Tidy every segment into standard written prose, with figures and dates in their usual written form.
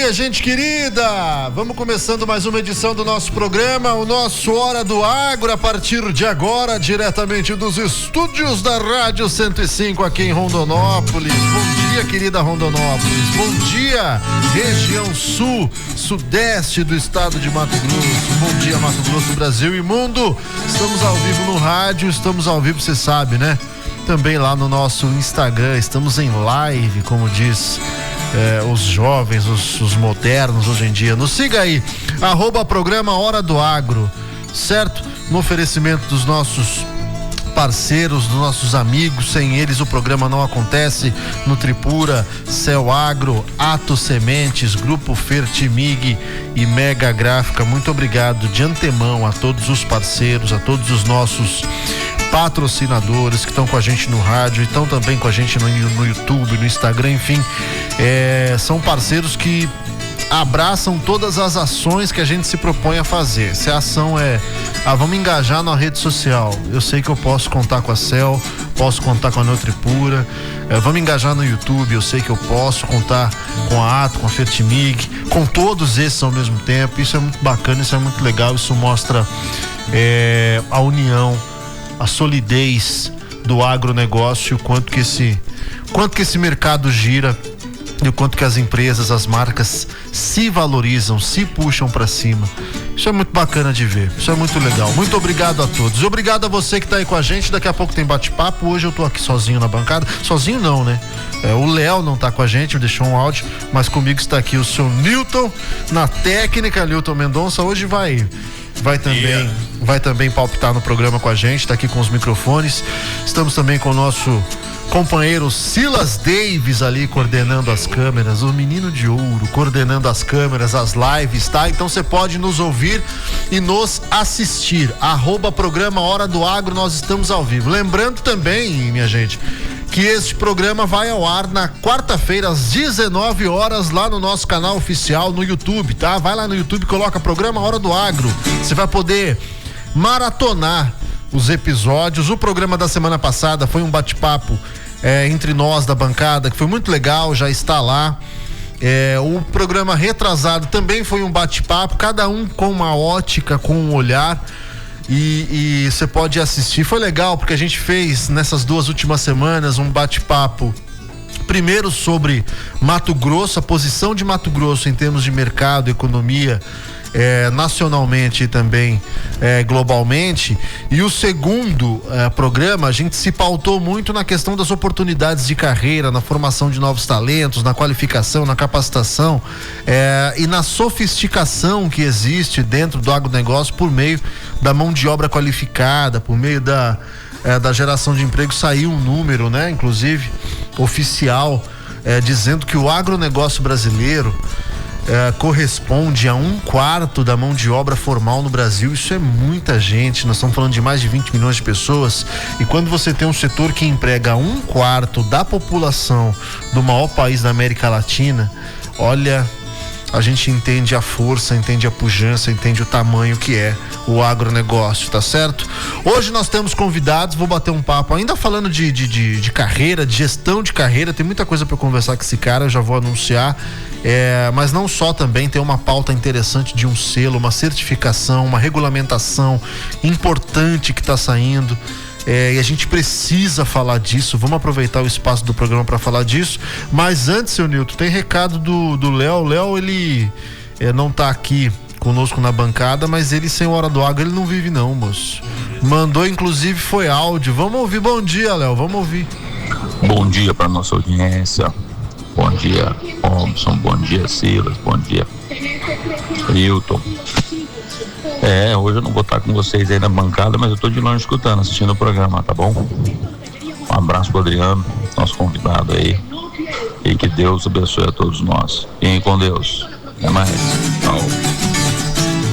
dia, gente querida! Vamos começando mais uma edição do nosso programa, o nosso Hora do Agro, a partir de agora, diretamente dos estúdios da Rádio 105 aqui em Rondonópolis. Bom dia, querida Rondonópolis. Bom dia, região sul, sudeste do estado de Mato Grosso. Bom dia, Mato Grosso, Brasil e mundo. Estamos ao vivo no rádio, estamos ao vivo, você sabe, né? Também lá no nosso Instagram, estamos em live, como diz os jovens, os modernos hoje em dia. Nos siga aí, @programa Hora do Agro, certo? No oferecimento dos nossos parceiros, dos nossos amigos, sem eles o programa não acontece. Nutripura, Céu Agro, Ato Sementes, Grupo Fertimig e Mega Gráfica. Muito obrigado de antemão a todos os parceiros, a todos os nossos patrocinadores que estão com a gente no rádio e estão também com a gente no YouTube, no Instagram, enfim, são parceiros que abraçam todas as ações que a gente se propõe a fazer. Se a ação vamos engajar na rede social, eu sei que eu posso contar com a Cel, posso contar com a Nutripura, vamos engajar no YouTube, eu sei que eu posso contar com a Ato, com a Fertimig, com todos esses ao mesmo tempo. Isso é muito bacana, isso é muito legal, isso mostra a união, a solidez do agronegócio, o quanto que esse mercado gira e o quanto que as empresas, as marcas se valorizam, se puxam para cima. Isso é muito bacana de ver, isso é muito legal. Muito obrigado a todos e obrigado a você que tá aí com a gente. Daqui a pouco tem bate-papo. Hoje eu tô aqui sozinho na bancada, sozinho não, né? O Léo não tá com a gente, deixou um áudio, mas comigo está aqui o seu Newton na técnica, Newton Mendonça. Hoje vai também palpitar no programa com a gente, tá aqui com os microfones. Estamos também com o nosso companheiro Silas Davis ali coordenando as câmeras, o menino de ouro coordenando as câmeras, as lives, tá? Então você pode nos ouvir e nos assistir. @programa Hora do Agro, nós estamos ao vivo. Lembrando também, minha gente, que este programa vai ao ar na quarta-feira às 19 horas lá no nosso canal oficial no YouTube, tá? Vai lá no YouTube, coloca Programa Hora do Agro. Você vai poder maratonar os episódios. O programa da semana passada foi um bate-papo entre nós da bancada, que foi muito legal, já está lá. O programa retrasado também foi um bate-papo, cada um com uma ótica, com um olhar. E você pode assistir. Foi legal porque a gente fez nessas 2 últimas semanas um bate-papo primeiro sobre Mato Grosso, a posição de Mato Grosso em termos de mercado, economia, nacionalmente e também globalmente. E o segundo programa, a gente se pautou muito na questão das oportunidades de carreira, na formação de novos talentos, na qualificação, na capacitação e na sofisticação que existe dentro do agronegócio por meio da mão de obra qualificada, por meio da geração de emprego. Saiu um número, né, inclusive oficial, dizendo que o agronegócio brasileiro corresponde a 1/4 da mão de obra formal no Brasil. Isso é muita gente, nós estamos falando de mais de 20 milhões de pessoas, e quando você tem um setor que emprega 1/4 da população do maior país da América Latina, olha, a gente entende a força, entende a pujança, entende o tamanho que é o agronegócio, tá certo? Hoje nós temos convidados, vou bater um papo ainda falando de carreira, de gestão de carreira. Tem muita coisa para conversar com esse cara, eu já vou anunciar, mas não só, também tem uma pauta interessante de um selo, uma certificação, uma regulamentação importante que está saindo. E a gente precisa falar disso. Vamos aproveitar o espaço do programa para falar disso. Mas antes, seu Nilton, tem recado do Léo. O Léo, ele não tá aqui conosco na bancada, mas ele sem Hora do Agro, ele não vive não, moço. Mandou, inclusive, foi áudio. Vamos ouvir. Bom dia, Léo, vamos ouvir. Bom dia para nossa audiência. Bom dia, Robson. Bom dia, Silas. Bom dia, Hilton. Hoje eu não vou estar com vocês aí na bancada, mas eu tô de longe escutando, assistindo o programa, tá bom? Um abraço pro Adriano, nosso convidado aí, e que Deus abençoe a todos nós. Fiquem com Deus. Até mais. Tchau.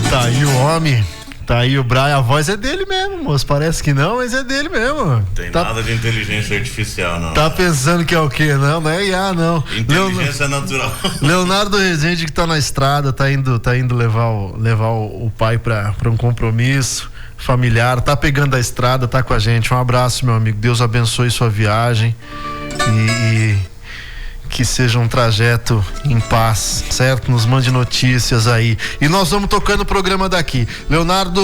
Tá aí o homem, tá aí o Brian, a voz é dele mesmo, moço, parece que não, mas é dele mesmo. Tem nada de inteligência artificial, não. Tá pensando que é o quê? Não é IA, não. Inteligência natural. Leonardo Rezende, que tá na estrada, tá indo levar o pai pra um compromisso familiar, tá pegando a estrada, tá com a gente. Um abraço, meu amigo, Deus abençoe sua viagem e que seja um trajeto em paz, certo? Nos mande notícias aí. E nós vamos tocando o programa daqui. Leonardo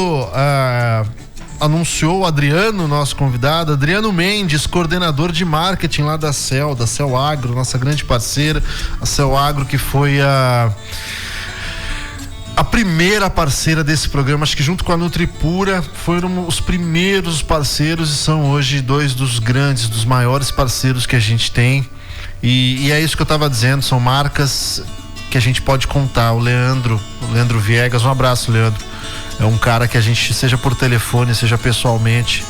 anunciou o Adriano, nosso convidado, Adriano Mendes, coordenador de marketing lá da Cell Agro, nossa grande parceira, a Cell Agro, que foi a primeira parceira desse programa, acho que junto com a Nutripura foram os primeiros parceiros e são hoje dois dos grandes, dos maiores parceiros que a gente tem. E é isso que eu estava dizendo, são marcas que a gente pode contar. O Leandro Viegas, um abraço, Leandro. É um cara que a gente, seja por telefone, seja pessoalmente,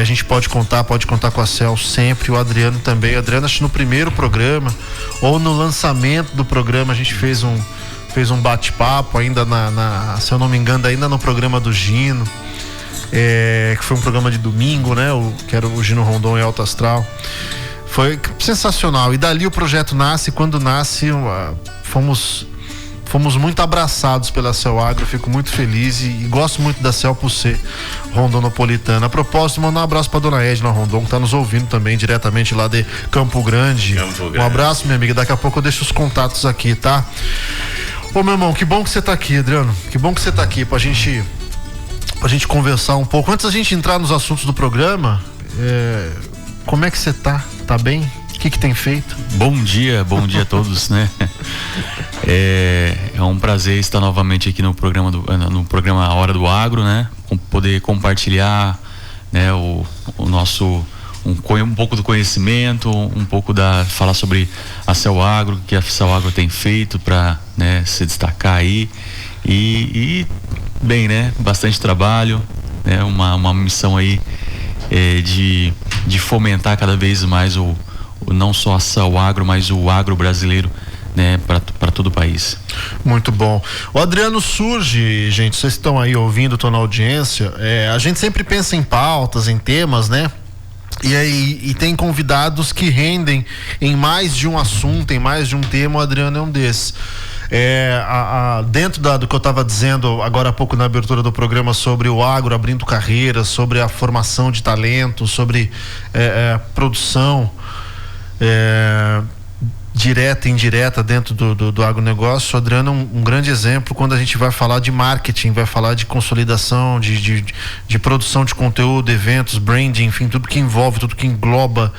a gente pode contar com a Cell sempre. O Adriano também. O Adriano, acho que no primeiro programa ou no lançamento do programa a gente fez um bate-papo ainda se eu não me engano, ainda no programa do Gino, que foi um programa de domingo, né? Que era o Gino Rondon e Alto Astral. Foi sensacional. E dali o projeto nasce. Quando nasce, fomos muito abraçados pela Cell Agro. Fico muito feliz e gosto muito da Cell por ser rondonopolitana. A propósito, mandar um abraço pra dona Edna Rondon, que tá nos ouvindo também diretamente lá de Campo Grande. Um abraço, minha amiga. Daqui a pouco eu deixo os contatos aqui, tá? Ô, meu irmão, que bom que você tá aqui, Adriano. Que bom que você tá aqui pra gente conversar um pouco. Antes da gente entrar nos assuntos do programa, como é que você tá? Tá bem? O que tem feito? Bom dia a todos, né? É um prazer estar novamente aqui no programa A Hora do Agro, né? Poder compartilhar, né, o nosso um pouco do conhecimento, um pouco falar sobre a Cell Agro, que a Cell Agro tem feito para, né, se destacar aí e bem, né? Bastante trabalho, né? Uma missão aí de fomentar cada vez mais não só a Cell Agro, mas o agro brasileiro, né, para todo o país. Muito bom. O Adriano surge, gente, vocês estão aí ouvindo, estão na audiência, a gente sempre pensa em pautas, em temas, né? E tem convidados que rendem em mais de um assunto, em mais de um tema. O Adriano é um desses. Dentro do que eu estava dizendo agora há pouco na abertura do programa sobre o agro abrindo carreiras, sobre a formação de talento, sobre produção direta e indireta dentro do agronegócio. O Adriano é um grande exemplo quando a gente vai falar de marketing, vai falar de consolidação, de produção de conteúdo, eventos, branding, enfim, tudo que envolve, tudo que engloba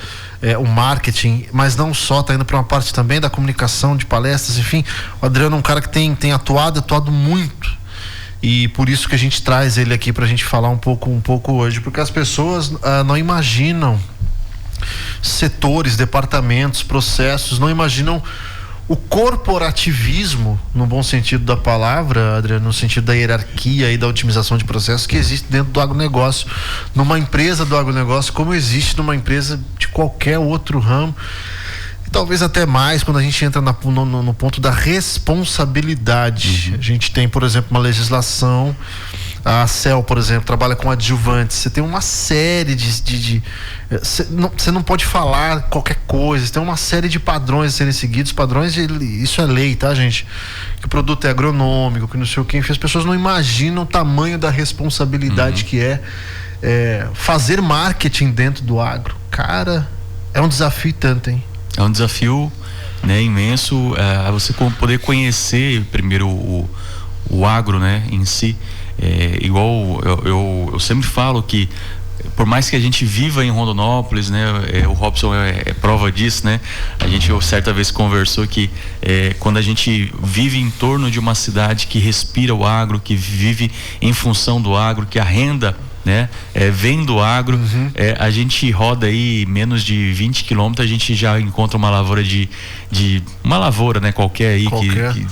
o marketing, mas não só, tá indo para uma parte também da comunicação, de palestras, enfim. O Adriano é um cara que tem atuado muito, e por isso que a gente traz ele aqui pra gente falar um pouco hoje, porque as pessoas não imaginam setores, departamentos, processos, não imaginam o corporativismo, no bom sentido da palavra, Adriano, no sentido da hierarquia e da otimização de processos que existe dentro do agronegócio, numa empresa do agronegócio, como existe numa empresa de qualquer outro ramo, e talvez até mais quando a gente entra no ponto da responsabilidade. A gente tem, por exemplo, uma legislação. A Cell, por exemplo, trabalha com adjuvantes. Você tem uma série você não pode falar qualquer coisa. Você tem uma série de padrões a serem seguidos. Padrões, isso é lei, tá, gente? Que o produto é agronômico, que não sei o que. Enfim, as pessoas não imaginam o tamanho da responsabilidade que é fazer marketing dentro do agro. Cara, é um desafio tanto, hein? É um desafio, né, imenso. Você poder conhecer primeiro o agro, né, em si. Igual eu sempre falo que por mais que a gente viva em Rondonópolis, né, o Robson é prova disso, né? A gente certa vez conversou que quando a gente vive em torno de uma cidade que respira o agro, que vive em função do agro, que a renda, né, vem do agro, a gente roda aí menos de 20 quilômetros, a gente já encontra uma lavoura uma lavoura, né, qualquer aí,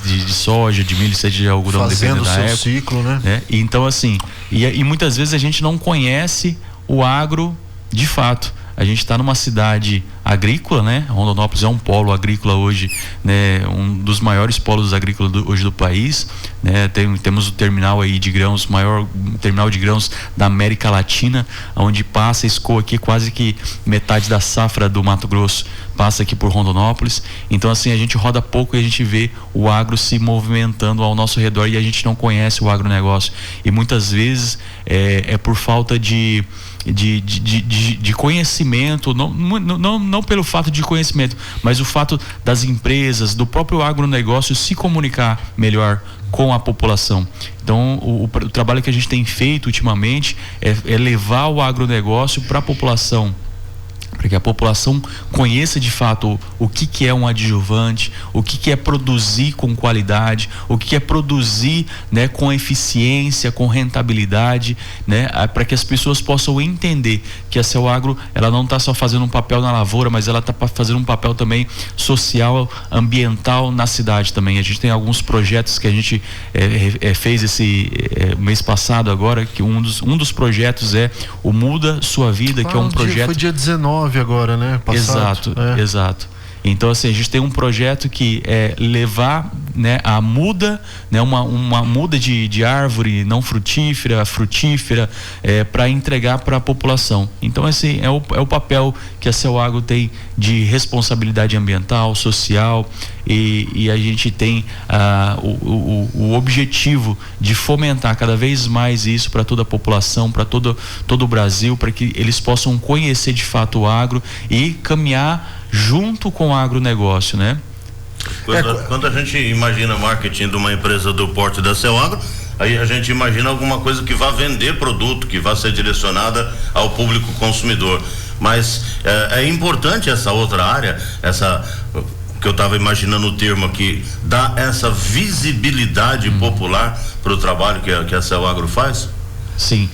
de soja, de milho, seja de algodão, fazendo dependendo da época, ciclo, né? Então assim, e muitas vezes a gente não conhece o agro de fato. A gente está numa cidade agrícola, né? Rondonópolis é um polo agrícola hoje, né? Um dos maiores polos agrícolas hoje do país, né? Temos o terminal aí de grãos, maior terminal de grãos da América Latina, onde escoa aqui quase que metade da safra do Mato Grosso passa aqui por Rondonópolis. Então assim, a gente roda pouco e a gente vê o agro se movimentando ao nosso redor e a gente não conhece o agronegócio. E muitas vezes é por falta de conhecimento, não pelo fato de conhecimento, mas o fato das empresas, do próprio agronegócio se comunicar melhor com a população. Então, o trabalho que a gente tem feito ultimamente é levar o agronegócio para a população, para que a população conheça de fato o que é um adjuvante, o que é produzir com qualidade, o que é produzir, né, com eficiência, com rentabilidade, né, para que as pessoas possam entender que a Celagro, ela não está só fazendo um papel na lavoura, mas ela está fazendo um papel também social, ambiental na cidade também. A gente tem alguns projetos que a gente fez esse mês passado agora, que um dos projetos é o Muda Sua Vida, que é um projeto... Foi dia 19 agora, né? Passado. Exato. Então, assim, a gente tem um projeto que é levar, né, a muda, né, uma muda de árvore não frutífera, para entregar para a população. Então, assim, é o papel que a Celagro tem de responsabilidade ambiental, social, e a gente tem o objetivo de fomentar cada vez mais isso para toda a população, para todo o Brasil, para que eles possam conhecer de fato o agro e caminhar junto com o agronegócio, né? Quando a gente imagina marketing de uma empresa do porte da Celagro, aí a gente imagina alguma coisa que vá vender produto, que vá ser direcionada ao público consumidor. Mas é importante essa outra área, essa que eu estava imaginando o termo aqui, dá essa visibilidade popular para o trabalho que a Celagro faz? Sim,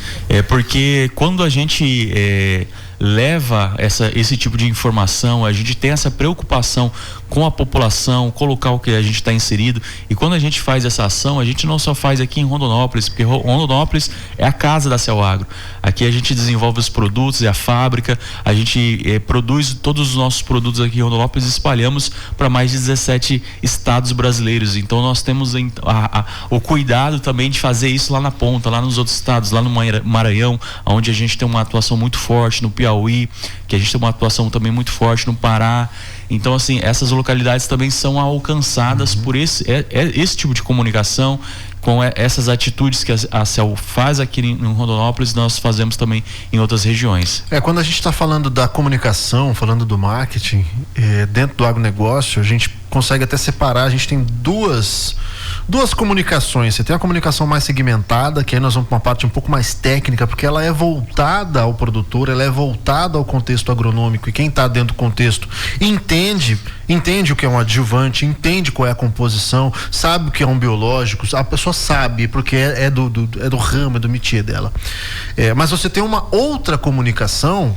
porque quando a gente leva esse tipo de informação, a gente tem essa preocupação com a população, colocar o que a gente está inserido, e quando a gente faz essa ação, a gente não só faz aqui em Rondonópolis, porque Rondonópolis é a casa da Celagro. Aqui a gente desenvolve os produtos, é a fábrica, a gente produz todos os nossos produtos aqui em Rondonópolis e espalhamos para mais de 17 estados brasileiros. Então nós temos o cuidado também de fazer isso lá na ponta, lá nos outros estados, lá no Maranhão, onde a gente tem uma atuação muito forte, no Piauí, que a gente tem uma atuação também muito forte no Pará. Então, assim, essas localidades também são alcançadas por esse tipo de comunicação, com essas atitudes que a CEL faz aqui em Rondonópolis, nós fazemos também em outras regiões. Quando a gente está falando da comunicação, falando do marketing, dentro do agronegócio, a gente consegue até separar, a gente tem duas comunicações. Você tem a comunicação mais segmentada, que aí nós vamos para uma parte um pouco mais técnica, porque ela é voltada ao produtor, ela é voltada ao contexto agronômico, e quem está dentro do contexto entende o que é um adjuvante, entende qual é a composição, sabe o que é um biológico, a pessoa sabe, porque é do ramo, é do métier dela. Mas você tem uma outra comunicação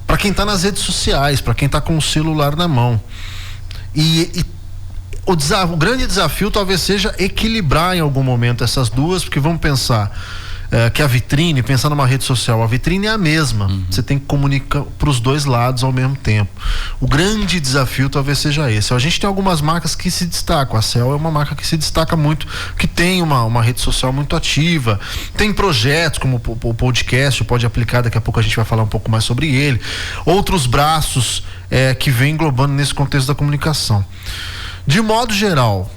para quem está nas redes sociais, para quem está com o celular na mão. O grande desafio talvez seja equilibrar em algum momento essas duas, porque vamos pensar que a vitrine, pensar numa rede social, a vitrine é a mesma, você tem que comunicar para os dois lados ao mesmo tempo. O grande desafio talvez seja esse. A gente tem algumas marcas que se destacam, a Cel é uma marca que se destaca muito, que tem uma rede social muito ativa, tem projetos como o podcast, pode aplicar, daqui a pouco a gente vai falar um pouco mais sobre ele, outros braços que vem englobando nesse contexto da comunicação. De modo geral,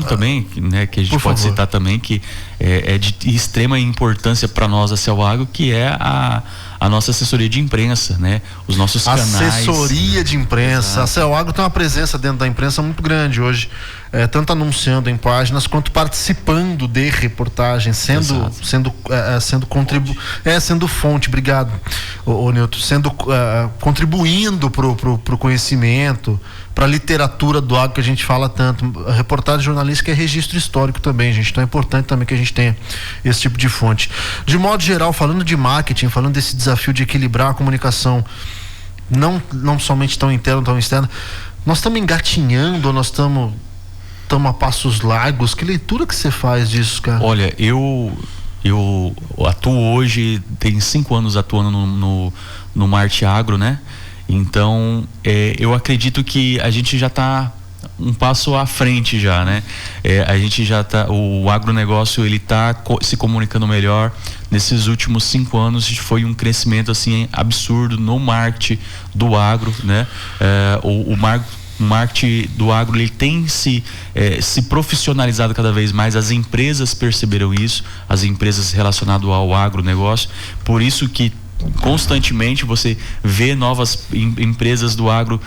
também, né, que a gente pode citar também, que é de extrema importância para nós a Celagro, que é a nossa assessoria de imprensa, né? Os nossos canais. Assessoria de imprensa. Exato. A Celagro tem uma presença dentro da imprensa muito grande hoje, tanto anunciando em páginas quanto participando de reportagens, sendo fonte, obrigado, ô Nilton, contribuindo pro conhecimento, para a literatura do agro que a gente fala tanto. A reportagem jornalística é registro histórico também, gente. Então é importante também que a gente tenha esse tipo de fonte. De modo geral, falando de marketing, falando desse desafio de equilibrar a comunicação, não somente tão interna, tão externa, nós estamos engatinhando ou nós estamos a passos largos? Que leitura que você faz disso, cara? Olha, eu atuo hoje, tem 5 anos atuando no Marte Agro, né? Então, eu acredito que a gente já está um passo à frente já, né? A gente já tá, o agronegócio, ele está se comunicando melhor. Nesses últimos 5 anos foi um crescimento assim absurdo no marketing do agro, né? O o marketing do agro ele tem se profissionalizado cada vez mais. As empresas perceberam isso, as empresas relacionadas ao agronegócio. Por isso que constantemente você vê novas empresas do agro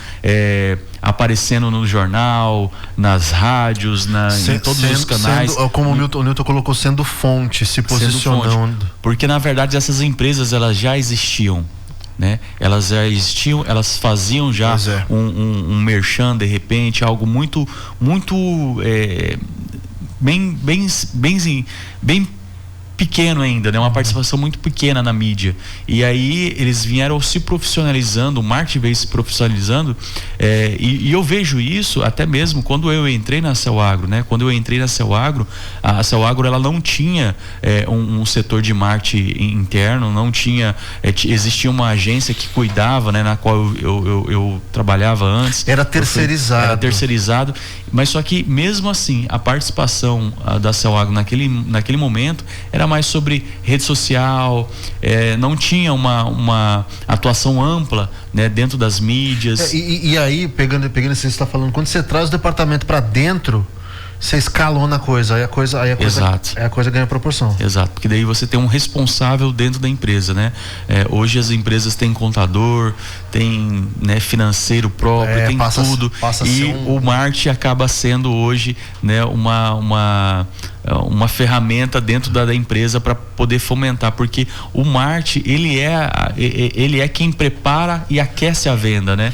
aparecendo no jornal, nas rádios, em todos os canais. Como o Newton colocou, sendo fonte, se posicionando. Porque na verdade essas empresas elas já existiam, né? Elas já existiam, elas faziam já um merchan, de repente, algo muito bem pequeno ainda, né? Uma participação muito pequena na mídia. E aí eles vieram se profissionalizando, o marketing veio se profissionalizando, e eu vejo isso até mesmo quando eu entrei na Celagro, né? Quando eu entrei na Celagro, a Celagro ela não tinha um setor de marketing interno, não tinha, existia uma agência que cuidava, né? Na qual eu trabalhava antes. Era terceirizado. Mas só que mesmo assim, a participação da Celagro naquele momento era mais sobre rede social, não tinha uma atuação ampla, né, dentro das mídias. E aí, pegando isso que você está falando, quando você traz o departamento para dentro, você escalona a coisa, aí a coisa ganha proporção. Exato, porque daí você tem um responsável dentro da empresa, né? Hoje as empresas têm contador, tem, né, financeiro próprio, tem tudo. E o marketing acaba sendo hoje, né, uma ferramenta dentro da empresa para poder fomentar, porque o marketing ele é quem prepara e aquece a venda, né,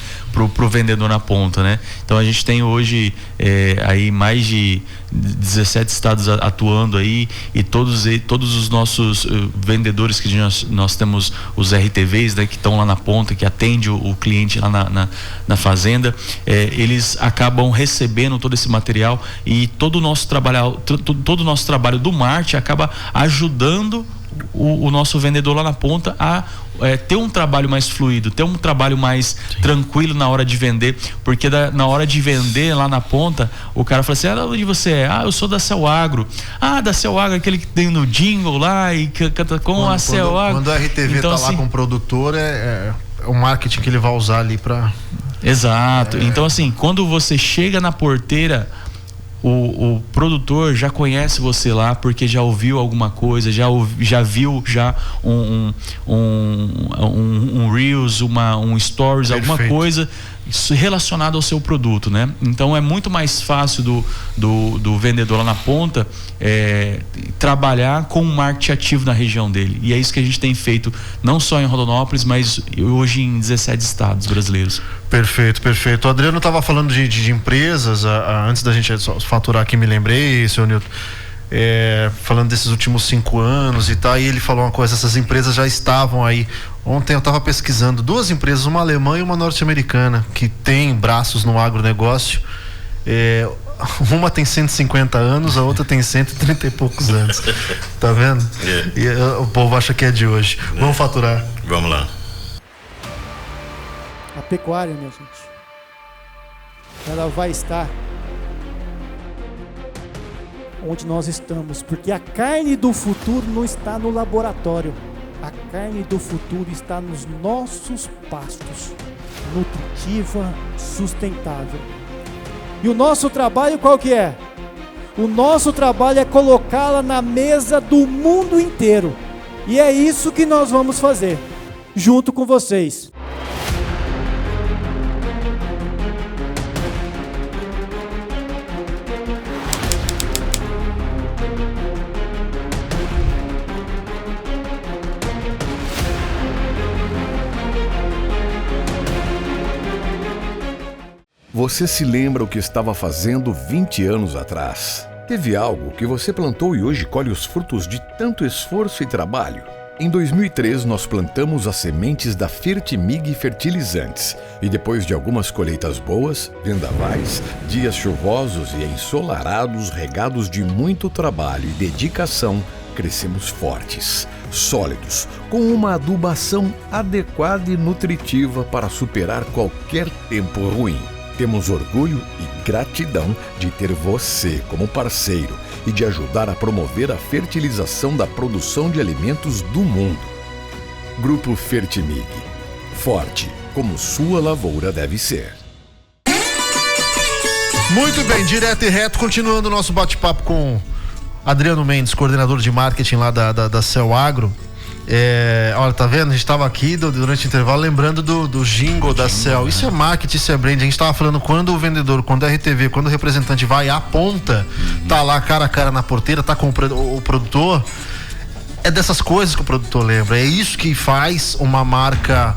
pro vendedor na ponta, né? Então a gente tem hoje aí mais de 17 estados atuando aí, e todos os nossos vendedores que nós temos, os RTVs, né, que estão lá na ponta, que atende o cliente lá na fazenda, eles acabam recebendo todo esse material, e todo o nosso trabalho do marketing acaba ajudando o nosso vendedor lá na ponta a ter um trabalho mais fluido, ter um trabalho mais tranquilo na hora de vender, porque na hora de vender lá na ponta, o cara fala assim: onde você é? Eu sou da Celagro. Da Celagro, aquele que tem no jingle lá e canta com a Celagro. Quando a RTV então, tá lá com o produtor, é o marketing que ele vai usar ali para... Exato. Então assim, quando você chega na porteira, o produtor já conhece você lá, porque já ouviu alguma coisa, já viu um Reels, um Stories, alguma coisa relacionado ao seu produto, né? Então é muito mais fácil do vendedor lá na ponta trabalhar com um marketing ativo na região dele, e é isso que a gente tem feito não só em Rondonópolis, mas hoje em 17 estados brasileiros. Perfeito. O Adriano estava falando de empresas, antes da gente faturar aqui, me lembrei, seu Newton, falando desses últimos 5 anos e tal, e ele falou uma coisa: essas empresas já estavam aí. Ontem eu estava pesquisando 2 empresas, uma alemã e uma norte-americana, que tem braços no agronegócio. Uma tem 150 anos, a outra tem 130 e poucos anos. Tá vendo? E o povo acha que é de hoje. Vamos faturar. Vamos lá. A pecuária, minha gente, ela vai estar onde nós estamos, porque a carne do futuro não está no laboratório. A carne do futuro está nos nossos pastos, nutritiva, sustentável. E o nosso trabalho qual que é? O nosso trabalho é colocá-la na mesa do mundo inteiro. E é isso que nós vamos fazer, junto com vocês. Você se lembra o que estava fazendo 20 anos atrás? Teve algo que você plantou e hoje colhe os frutos de tanto esforço e trabalho? Em 2003, nós plantamos as sementes da Fertimig Fertilizantes e depois de algumas colheitas boas, vendavais, dias chuvosos e ensolarados regados de muito trabalho e dedicação, crescemos fortes, sólidos, com uma adubação adequada e nutritiva para superar qualquer tempo ruim. Temos orgulho e gratidão de ter você como parceiro e de ajudar a promover a fertilização da produção de alimentos do mundo. Grupo Fertimig. Forte como sua lavoura deve ser. Muito bem, direto e reto, continuando o nosso bate-papo com Adriano Mendes, coordenador de marketing lá da Cell Agro. Olha, tá vendo? A gente tava aqui durante o intervalo lembrando do jingle da Cell. Isso é marketing, isso é brand. A gente tava falando quando o vendedor, quando a RTV, quando o representante vai à ponta, tá lá cara a cara na porteira, tá com o produtor. É dessas coisas que o produtor lembra. É isso que faz uma marca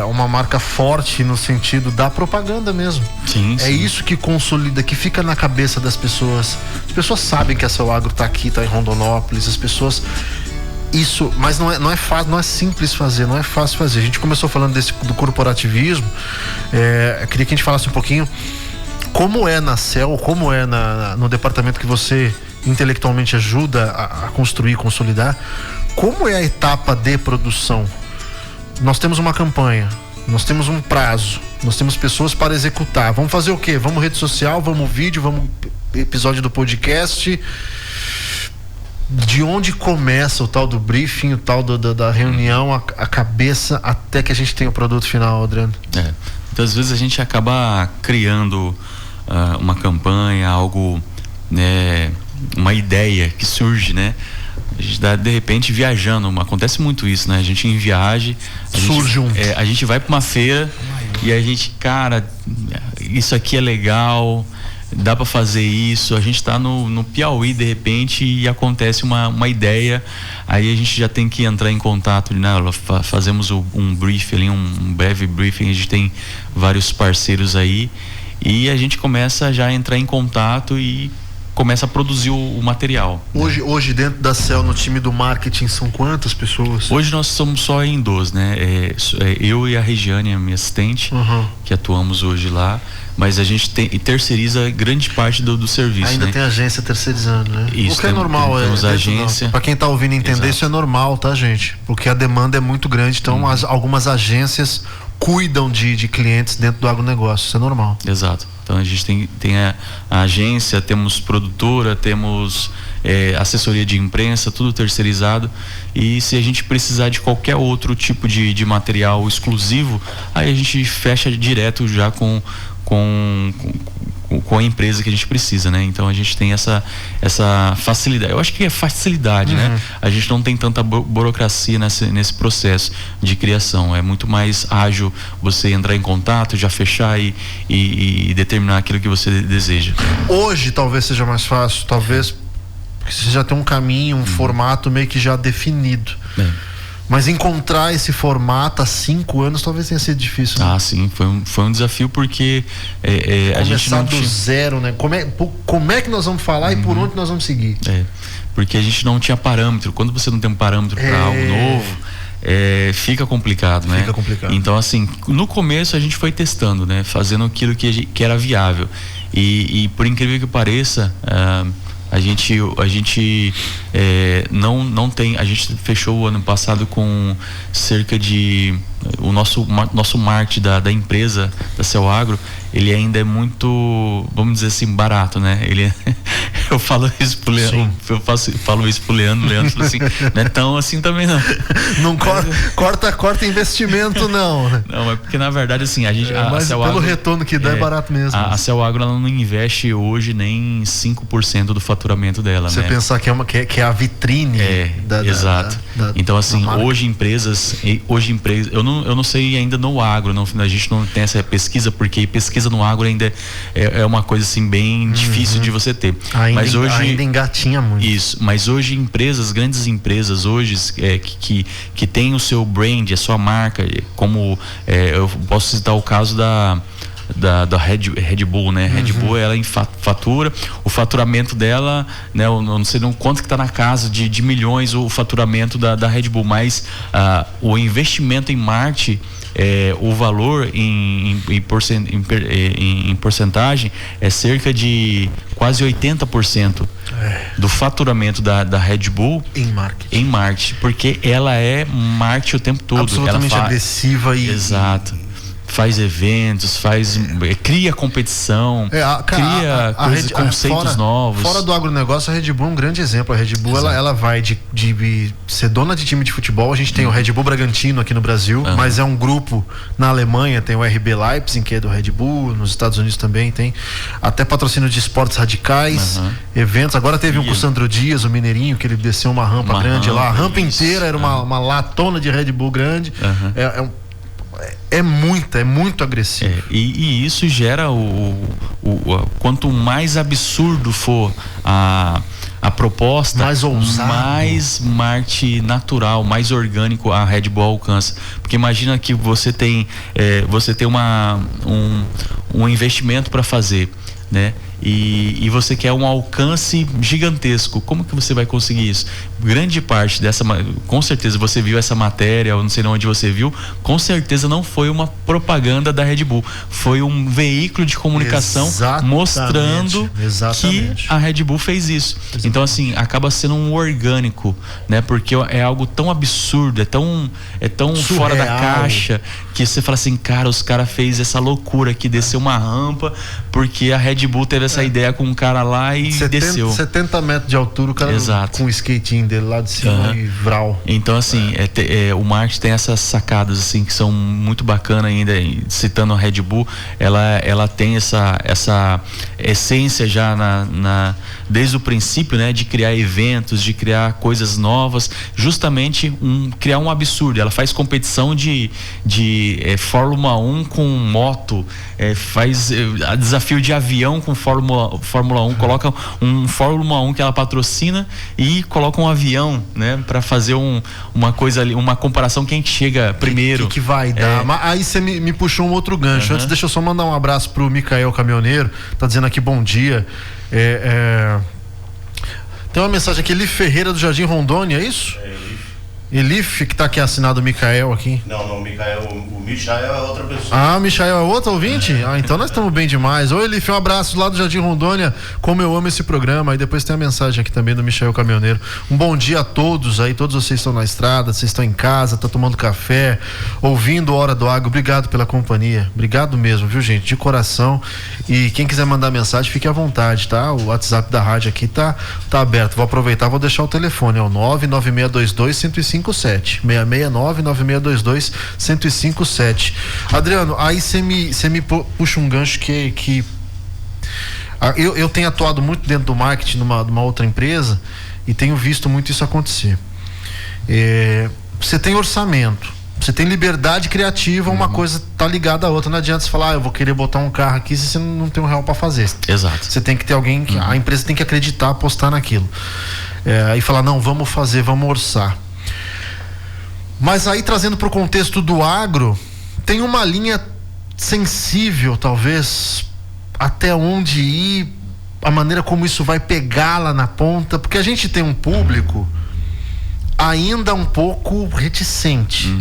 uma marca forte no sentido da propaganda mesmo. Sim. É isso que consolida, que fica na cabeça das pessoas. As pessoas sabem que a Cell Agro tá aqui, tá em Rondonópolis. As pessoas... Isso, mas não é fácil, não é simples fazer, não é fácil fazer. A gente começou falando do corporativismo. Eu queria que a gente falasse um pouquinho como é na Cell, como é no departamento que você intelectualmente ajuda a construir, consolidar. Como é a etapa de produção? Nós temos uma campanha, nós temos um prazo, nós temos pessoas para executar. Vamos fazer o quê? Vamos rede social, vamos vídeo, vamos episódio do podcast. De onde começa o tal do briefing, o tal da reunião, a cabeça, até que a gente tenha o produto final, Adriano? Muitas vezes a gente acaba criando uma campanha, algo, né, uma ideia que surge, né? A gente está de repente viajando, acontece muito isso, né? A gente em viagem, a gente vai para uma feira e a gente, cara, isso aqui é legal, dá para fazer isso. A gente está no Piauí de repente e acontece uma ideia, aí a gente já tem que entrar em contato, né? Fazemos um briefing ali, um breve briefing. A gente tem vários parceiros aí e a gente começa já a entrar em contato e começa a produzir o material. Hoje dentro da Cell, no time do marketing, são quantas pessoas? Hoje nós somos só em 12, né? Eu e a Regiane, a minha assistente, que atuamos hoje lá, mas a gente terceiriza grande parte do serviço. Ainda, né? Tem agência terceirizando, né? Isso, o que é normal. Temos agência. Para quem tá ouvindo entender, exato, isso é normal, tá, gente? Porque a demanda é muito grande, então algumas agências cuidam de clientes dentro do agronegócio, isso é normal. Exato. Então a gente tem a agência, temos produtora, temos assessoria de imprensa, tudo terceirizado. E se a gente precisar de qualquer outro tipo de material exclusivo, aí a gente fecha direto já com a empresa que a gente precisa, né? Então a gente tem essa facilidade. Eu acho que é facilidade, né? A gente não tem tanta burocracia nesse processo de criação. É muito mais ágil você entrar em contato, já fechar e determinar aquilo que você deseja. Hoje talvez seja mais fácil, talvez porque você já tem um caminho, um formato meio que já definido. Mas encontrar esse formato há 5 anos talvez tenha sido difícil, né? Sim, foi um desafio porque a gente não tinha... do zero, né? Como é que nós vamos falar e por onde nós vamos seguir? Porque a gente não tinha parâmetro. Quando você não tem um parâmetro para algo novo, fica complicado, né? Fica complicado. Então, assim, no começo a gente foi testando, né? Fazendo aquilo que era viável. E por incrível que pareça, a gente não tem. A gente fechou o ano passado com cerca de... O nosso marketing da empresa, da Cell Agro, ele ainda é muito, vamos dizer assim, barato, né? Eu falo isso pro Leandro, falo isso pro Leandro falou assim, não é tão assim também não. Não corta investimento não. Não, é porque na verdade assim, mas pelo Agro, retorno que dá é barato mesmo. A Cell Agro ela não investe hoje nem 5% do faturamento dela, Você né? pensar que é a vitrine exato. Então assim, hoje empresas, eu não sei ainda no agro, a gente não tem essa pesquisa, porque pesquisa no agro ainda é uma coisa assim bem difícil de você ter. Mas hoje ainda engatinha muito. Isso, mas hoje grandes empresas hoje que tem o seu brand, a sua marca, como eu posso citar o caso da Red Bull, né? Red Bull, ela fatura, o faturamento dela, né? Eu não sei quanto que está na casa de milhões o faturamento da Red Bull, mas o investimento em marketing, o valor em porcentagem é cerca de quase 80% do faturamento da Red Bull em marketing, porque ela é marketing o tempo todo. Absolutamente agressiva Exato. faz eventos, cria competição, cria conceitos novos. Fora do agronegócio, a Red Bull é um grande exemplo. A Red Bull ela vai de ser dona de time de futebol. A gente tem o Red Bull Bragantino aqui no Brasil, mas é um grupo na Alemanha, tem o RB Leipzig, que é do Red Bull, nos Estados Unidos também tem até patrocínio de esportes radicais, eventos. Agora teve um com o Sandro Dias, o Mineirinho, que ele desceu uma rampa grande lá, a rampa inteira era uma latona de Red Bull grande. É muito agressivo. E isso gera quanto mais absurdo for a proposta, mais ousado, mais marketing natural, mais orgânico a Red Bull alcança. Porque imagina que você tem um investimento para fazer, né? E você quer um alcance gigantesco. Como que você vai conseguir isso? Grande parte dessa, com certeza você viu essa matéria, eu não sei onde você viu, com certeza não foi uma propaganda da Red Bull, foi um veículo de comunicação mostrando que a Red Bull fez isso. Então assim, acaba sendo um orgânico, né? Porque é algo tão absurdo, é tão surreal, fora da caixa, que você fala assim, cara, os caras fez essa loucura aqui, desceu uma rampa, porque a Red Bull teve essa ideia com um cara lá e desceu 70 metros de altura, o cara com o skatinho dele lá de cima e vral. Então assim, o marketing tem essas sacadas assim que são muito bacanas ainda. Citando a Red Bull, ela tem essa essência já desde o princípio, né, de criar eventos, de criar coisas novas, justamente criar um absurdo. Ela faz competição de Fórmula 1 com moto, faz desafio de avião com Fórmula 1, coloca um Fórmula 1 que ela patrocina e coloca um avião, né, para fazer uma coisa ali, uma comparação, quem chega primeiro. Que vai dar. Mas aí você me puxou um outro gancho. Antes, deixa eu só mandar um abraço pro Micael Caminhoneiro, tá dizendo aqui bom dia. Tem uma mensagem aqui, Elif Ferreira do Jardim Rondônia, é isso? Elif, que tá aqui assinado o Micael aqui. Não, o Michael é outra pessoa. O Michael é outro ouvinte? Então nós estamos bem demais. Oi, Elif, um abraço lá do Jardim Rondônia. Como eu amo esse programa. Aí depois tem a mensagem aqui também do Michael Caminhoneiro. Um bom dia a todos aí, todos vocês estão na estrada, vocês estão em casa, estão tomando café, ouvindo Hora do Agro. Obrigado pela companhia. Obrigado mesmo, viu, gente? De coração. E quem quiser mandar mensagem, fique à vontade, tá? O WhatsApp da rádio aqui tá aberto. Vou aproveitar, vou deixar o telefone, é o 99622-1057. 669-9622-1057. Adriano, aí você me puxa um gancho que eu tenho atuado muito dentro do marketing numa outra empresa e tenho visto muito isso acontecer. Você tem orçamento, você tem liberdade criativa, uma coisa tá ligada à outra. Não adianta você falar, eu vou querer botar um carro aqui se você não tem R$1 para fazer. Exato. Você tem que ter alguém, a empresa tem que acreditar, apostar naquilo. Aí falar, não, vamos fazer, vamos orçar. Mas aí, trazendo para o contexto do agro, tem uma linha sensível, talvez, até onde ir, a maneira como isso vai pegar lá na ponta, porque a gente tem um público ainda um pouco reticente.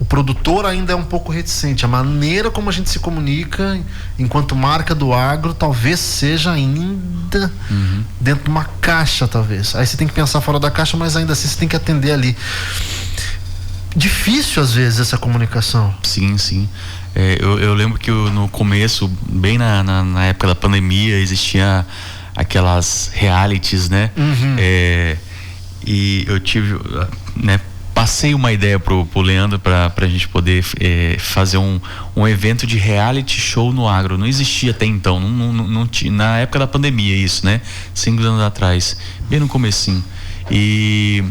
O produtor ainda é um pouco reticente. A maneira como a gente se comunica enquanto marca do agro talvez seja ainda dentro de uma caixa, talvez. Aí você tem que pensar fora da caixa, mas ainda assim você tem que atender ali. Difícil às vezes essa comunicação. Sim. Eu lembro que no começo, bem na época da pandemia, existia aquelas realities, né? E eu tive, né, passei uma ideia pro Leandro pra gente poder fazer um evento de reality show no agro. Não existia até então, não tinha, na época da pandemia isso, né? 5 anos atrás, bem no comecinho. E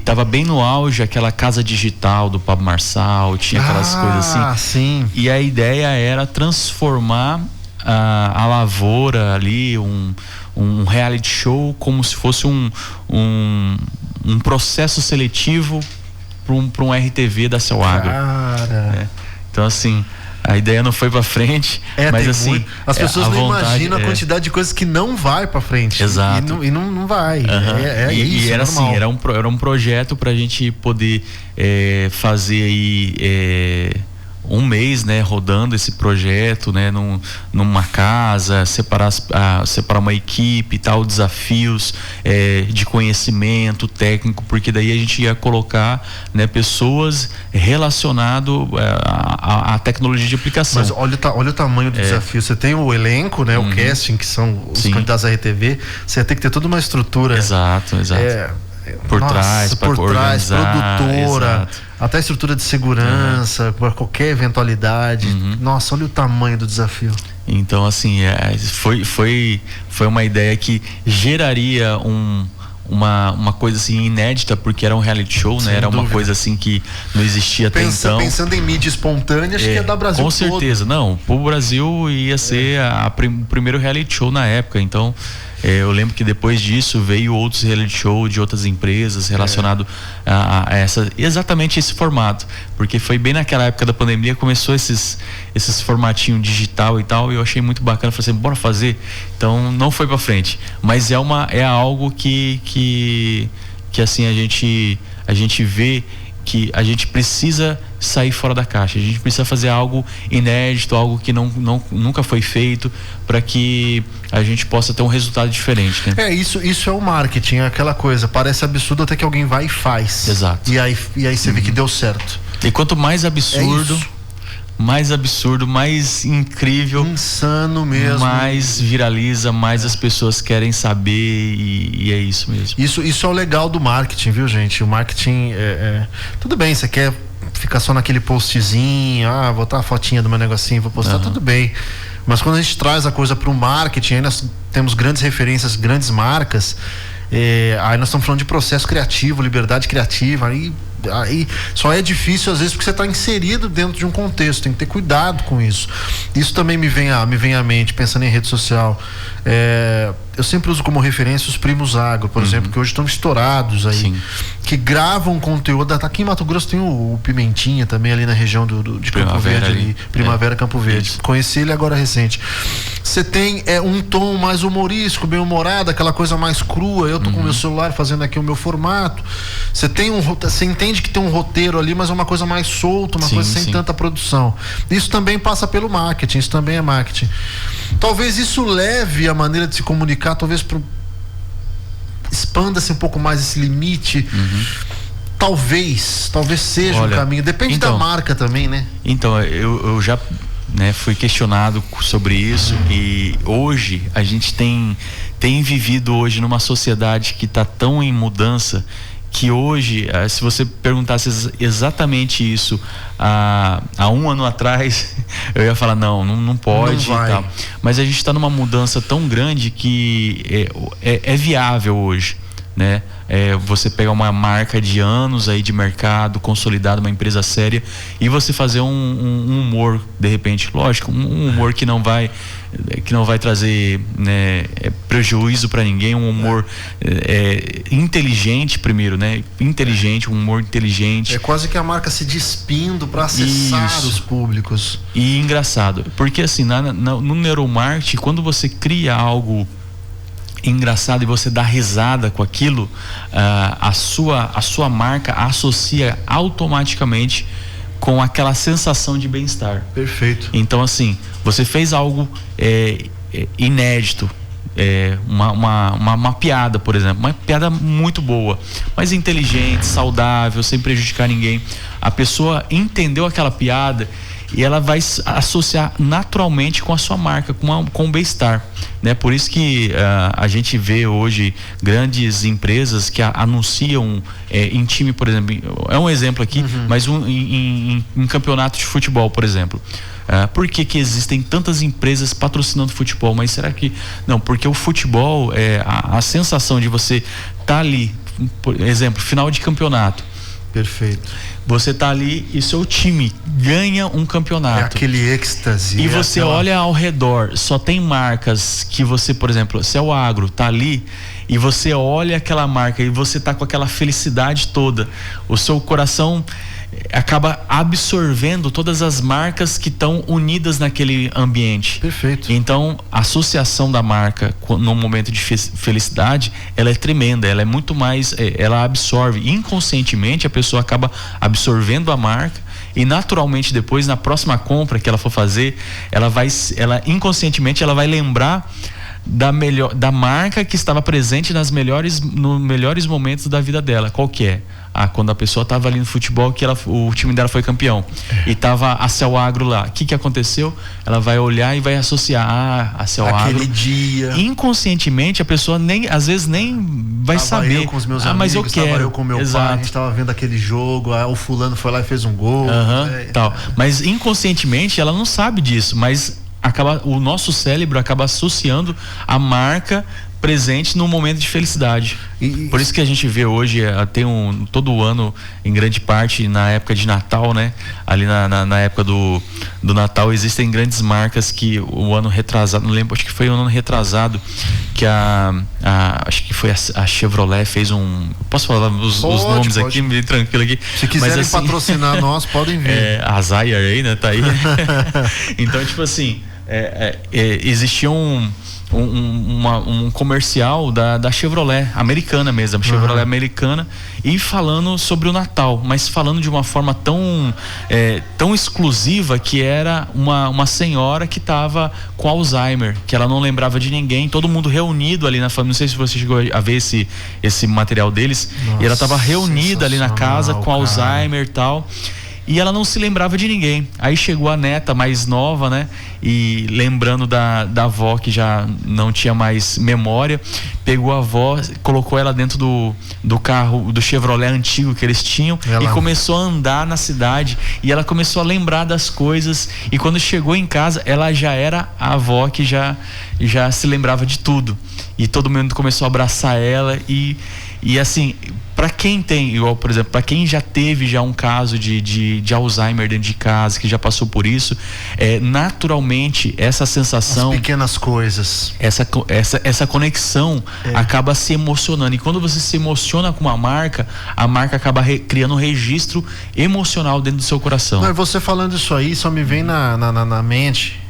tava bem no auge aquela casa digital do Pablo Marçal, tinha aquelas coisas assim. Sim. E a ideia era transformar a lavoura ali, um reality show, como se fosse um processo seletivo para um RTV da Seu Agro. Então assim, a ideia não foi para frente, mas assim as pessoas não imaginam a quantidade de coisas que não vai para frente. Exato. E não vai. E era normal. Assim, era um projeto para a gente poder fazer aí um mês, né, rodando esse projeto, né, numa casa, separar uma equipe e tal, desafios de conhecimento técnico, porque daí a gente ia colocar, né, pessoas relacionado à tecnologia de aplicação. Mas olha o tamanho do desafio. Você tem o elenco, né, o casting, que são os candidatos à RTV. Você tem que ter toda uma estrutura. Exato. Por trás, produtora, exato. Até estrutura de segurança, para qualquer eventualidade. Nossa, olha o tamanho do desafio. Então, assim, foi uma ideia que geraria uma coisa assim inédita, porque era um reality show, né? Era uma coisa assim que não existia até então. Pensando em mídia espontânea, acho que ia dar Brasil com todo. certeza, não. O Brasil ia ser o primeiro reality show na época, então eu lembro que depois disso veio outros reality show de outras empresas relacionado a exatamente esse formato, porque foi bem naquela época da pandemia, começou esses formatinho digital e tal, e eu achei muito bacana, falei assim, bora fazer. Então não foi pra frente, mas é algo que assim a gente vê que a gente precisa sair fora da caixa, a gente precisa fazer algo inédito, algo que nunca foi feito, para que a gente possa ter um resultado diferente, né? Isso é o marketing, é aquela coisa, parece absurdo até que alguém vai e faz. Exato. E aí você vê que deu certo. E quanto mais absurdo, mais incrível, insano mesmo, mais viraliza, mais as pessoas querem saber, e é isso mesmo. Isso é o legal do marketing, viu, gente? O marketing tudo bem, você quer ficar só naquele postzinho, vou botar a fotinha do meu negocinho, vou postar, tudo bem. Mas quando a gente traz a coisa para o marketing, aí nós temos grandes referências, grandes marcas, aí nós estamos falando de processo criativo, liberdade criativa, aí só é difícil às vezes porque você está inserido dentro de um contexto, tem que ter cuidado com isso. Isso também me vem à mente, pensando em rede social. Eu sempre uso como referência os Primos Agro, por exemplo, que hoje estão estourados aí. Sim. Que gravam conteúdo. Aqui em Mato Grosso tem o Pimentinha também, ali na região de Campo Verde, ali, Primavera, Campo Verde. Isso. Conheci ele agora recente. Você tem um tom mais humorístico, bem humorado, aquela coisa mais crua. Eu tô com o meu celular fazendo aqui o meu formato. Você entende que tem um roteiro ali, mas é uma coisa mais solta, uma coisa sem tanta produção. Isso também passa pelo marketing, isso também é marketing. Talvez isso leve a maneira de se comunicar, talvez expanda-se um pouco mais esse limite. Talvez seja um caminho, depende da marca também, né? Então, eu já fui questionado sobre isso, e hoje a gente tem vivido hoje numa sociedade que está tão em mudança, que hoje, se você perguntasse exatamente isso há um ano atrás, eu ia falar não pode e tal. Mas a gente está numa mudança tão grande que é viável hoje, né? Você pegar uma marca de anos aí de mercado, consolidada, uma empresa séria, e você fazer um humor, de repente, lógico, um humor que não vai trazer, né, prejuízo para ninguém, um humor inteligente primeiro, né? Um humor inteligente. É quase que a marca se despindo para acessar os públicos. E engraçado, porque assim, no neuromarketing, quando você cria algo engraçado e você dá risada com aquilo, a sua marca associa automaticamente com aquela sensação de bem-estar. Perfeito. Então, assim, você fez algo inédito, uma piada, por exemplo, uma piada muito boa, mas inteligente, saudável, sem prejudicar ninguém. A pessoa entendeu aquela piada e ela vai associar naturalmente com a sua marca, com o bem-estar, né? Por isso que a gente vê hoje grandes empresas que anunciam em time, por exemplo, é um exemplo aqui, mas em campeonato de futebol, por exemplo. Por que existem tantas empresas patrocinando futebol? Mas será que não? Porque o futebol, a sensação de você estar ali, por exemplo, final de campeonato. Perfeito. Você tá ali e seu time ganha um campeonato. É aquele êxtase. E você olha ao redor, só tem marcas que você, por exemplo, se é o agro, tá ali, e você olha aquela marca e você tá com aquela felicidade toda. O seu coração acaba absorvendo todas as marcas que estão unidas naquele ambiente. Perfeito. Então, a associação da marca no momento de felicidade, ela é tremenda, ela é muito mais, ela absorve, inconscientemente a pessoa acaba absorvendo a marca E naturalmente depois, na próxima compra que ela for fazer, ela inconscientemente ela vai lembrar da marca que estava presente nos melhores momentos da vida dela. Qual que é? Quando a pessoa estava ali no futebol, que o time dela foi campeão e estava a Cell Agro lá. O que aconteceu? Ela vai olhar e vai associar a Cell Agro. Aquele dia. Inconscientemente, a pessoa às vezes nem vai saber. Eu com os meus amigos, mas eu quero. Eu com meu Exato. pai, a gente estava vendo aquele jogo, o fulano foi lá e fez um gol. Tal. Mas inconscientemente ela não sabe disso, mas o nosso cérebro acaba associando a marca presente no momento de felicidade. Por isso que a gente vê hoje, todo ano, em grande parte, na época de Natal, né? Ali na época do Natal, existem grandes marcas que o ano retrasado, não lembro, acho que foi o ano retrasado, que acho que foi a Chevrolet fez posso falar os nomes pode. Aqui, meio tranquilo aqui. Se quiserem patrocinar nós, podem vir. A Zaya aí, né? Tá aí. Então, tipo assim, existia um comercial da Chevrolet americana mesmo, Chevrolet americana, e falando sobre o Natal, mas falando de uma forma tão exclusiva, que era uma senhora que estava com Alzheimer, que ela não lembrava de ninguém, todo mundo reunido ali na família. Não sei se você chegou a ver esse material deles. Nossa, e ela estava reunida ali na casa com Alzheimer e tal. E ela não se lembrava de ninguém. Aí chegou a neta mais nova, né? E lembrando da avó, que já não tinha mais memória, pegou a avó, colocou ela dentro do carro, do Chevrolet antigo que eles tinham, e começou a andar na cidade. E ela começou a lembrar das coisas. E quando chegou em casa, ela já era a avó que já se lembrava de tudo. E todo mundo começou a abraçar ela. E assim, para quem tem, igual, por exemplo, para quem já teve um caso de Alzheimer dentro de casa, que já passou por isso, naturalmente essa sensação, as pequenas coisas, essa conexão acaba se emocionando. E quando você se emociona com uma marca, a marca acaba criando um registro emocional dentro do seu coração. Não, você falando isso aí, só me vem na mente.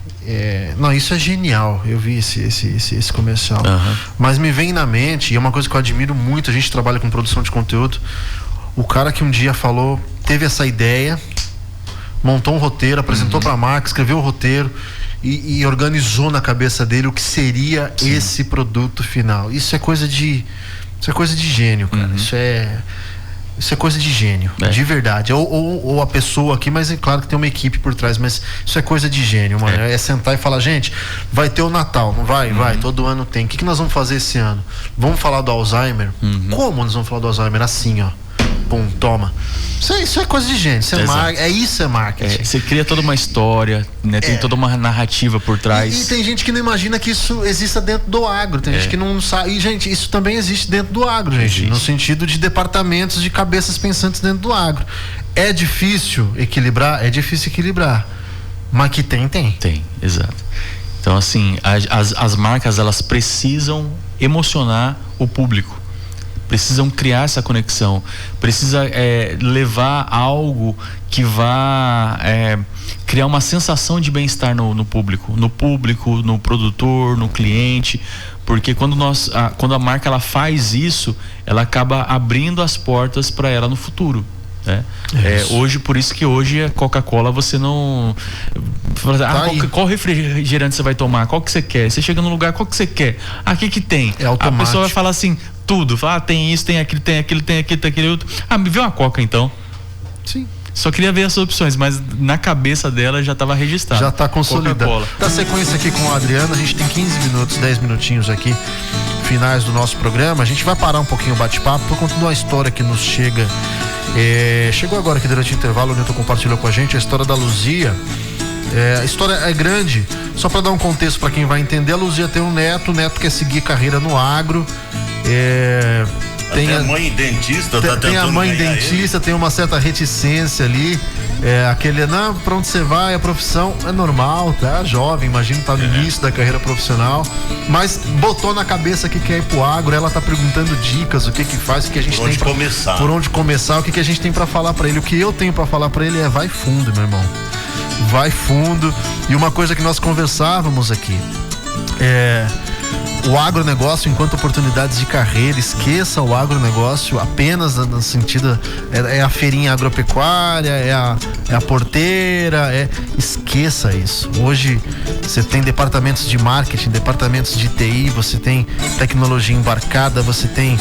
Não, isso é genial. Eu vi esse comercial. Mas me vem na mente, e é uma coisa que eu admiro muito, a gente trabalha com produção de conteúdo, o cara que um dia teve essa ideia, montou um roteiro, apresentou para a marca, escreveu o roteiro e organizou na cabeça dele o que seria esse produto final. Isso é coisa de gênio, cara. Isso é coisa de gênio, de verdade. Ou a pessoa aqui, mas é claro que tem uma equipe por trás, mas isso é coisa de gênio, mano. É sentar e falar, gente, vai ter o Natal, não vai? Vai, todo ano tem. O que nós vamos fazer esse ano? Vamos falar do Alzheimer? Como nós vamos falar do Alzheimer? Assim, ó. Pum, toma. Isso é coisa de gênio. Isso é marketing. Você cria toda uma história, né? Tem toda uma narrativa por trás. E tem gente que não imagina que isso exista dentro do agro. Tem gente que não sabe. E, gente, isso também existe dentro do agro, gente. Existe. No sentido de departamentos de cabeças pensantes dentro do agro. É difícil equilibrar? É difícil equilibrar. Mas que tem. Tem, exato. Então, assim, as marcas, elas precisam emocionar o público. Precisam criar essa conexão, precisa levar algo que vá criar uma sensação de bem-estar no público, no produtor, no cliente, porque quando a marca ela faz isso, ela acaba abrindo as portas para ela no futuro. Hoje, por isso que hoje a Coca-Cola você não qual refrigerante você vai tomar, qual que você quer, você chega no lugar, qual que você quer, o que tem, a pessoa vai falar assim tudo, fala, tem isso, tem aquilo, tem aquele outro, me vê uma Coca então. Sim. Só queria ver as opções, mas na cabeça dela já estava registrado. Já está consolidado. Da sequência aqui com o Adriano, a gente tem 15 minutos, 10 minutinhos aqui, finais do nosso programa. A gente vai parar um pouquinho o bate-papo por conta de uma história que nos chega. Chegou agora aqui durante o intervalo, o Nilton compartilhou com a gente a história da Luzia. A história é grande, só para dar um contexto para quem vai entender. A Luzia tem um neto, o neto quer seguir carreira no agro. Tem a mãe dentista, tem a mãe dentista, tem uma certa reticência ali. Não, pra onde você vai, a profissão é normal, tá? Jovem, imagina, tá no início da carreira profissional, mas botou na cabeça que quer ir pro agro. Ela tá perguntando dicas, o que faz, o que a gente tem por onde começar, o que a gente tem pra falar pra ele. O que eu tenho pra falar pra ele vai fundo, meu irmão. Vai fundo. E uma coisa que nós conversávamos aqui o agronegócio enquanto oportunidades de carreira. Esqueça o agronegócio apenas no sentido, é a feirinha agropecuária, é a porteira, esqueça isso. Hoje você tem departamentos de marketing, departamentos de TI, você tem tecnologia embarcada, você tem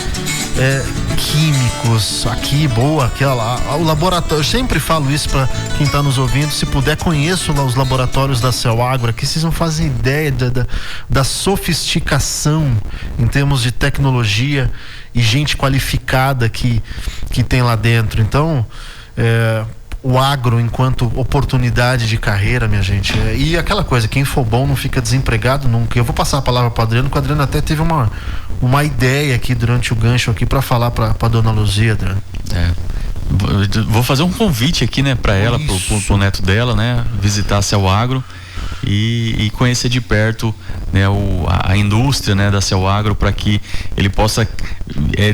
químicos aqui, aquela lá, o laboratório. Eu sempre falo isso para quem está nos ouvindo, se puder, conheçam lá os laboratórios da CELAGRO, aqui vocês não fazem ideia da sofisticação em termos de tecnologia e gente qualificada que tem lá dentro. Então, o agro enquanto oportunidade de carreira, minha gente. E aquela coisa, quem for bom não fica desempregado nunca. Eu vou passar a palavra para o Adriano, que o Adriano até teve uma ideia aqui durante o gancho aqui para falar para dona Luzia, Adriano. Vou fazer um convite aqui, né, para ela, pro neto dela, né, visitar a CELAGRO e conhecer de perto, né, a indústria, né, da CELAGRO, para que ele possa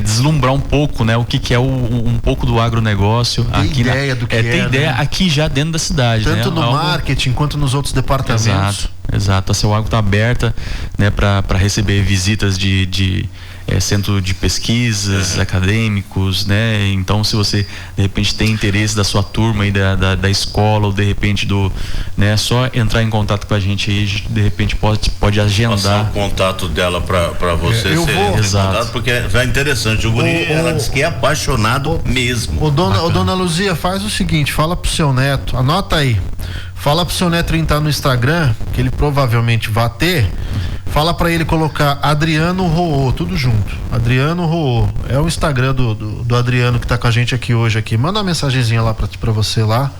deslumbrar um pouco, né, o que é um pouco do agronegócio. Tem aqui ideia do que tem ideia, né? Aqui já dentro da cidade, tanto, né, no marketing quanto nos outros departamentos. Exato. A CELAGRO está aberta, né, para receber visitas de centro de pesquisas, acadêmicos, né? Então, se você de repente tem interesse da sua turma e da escola, ou de repente né, só entrar em contato com a gente aí, de repente pode agendar. Passar o contato dela para você Exato. Porque é interessante. O guri, ela disse que é apaixonado mesmo. Dona Luzia, faz o seguinte, fala pro seu neto, anota aí. Fala pro seu neto entrar no Instagram, que ele provavelmente vai ter. Fala pra ele colocar Adriano Roô, tudo junto. Adriano Roô. É o Instagram do Adriano que tá com a gente aqui hoje aqui. Manda uma mensagenzinha lá pra você lá.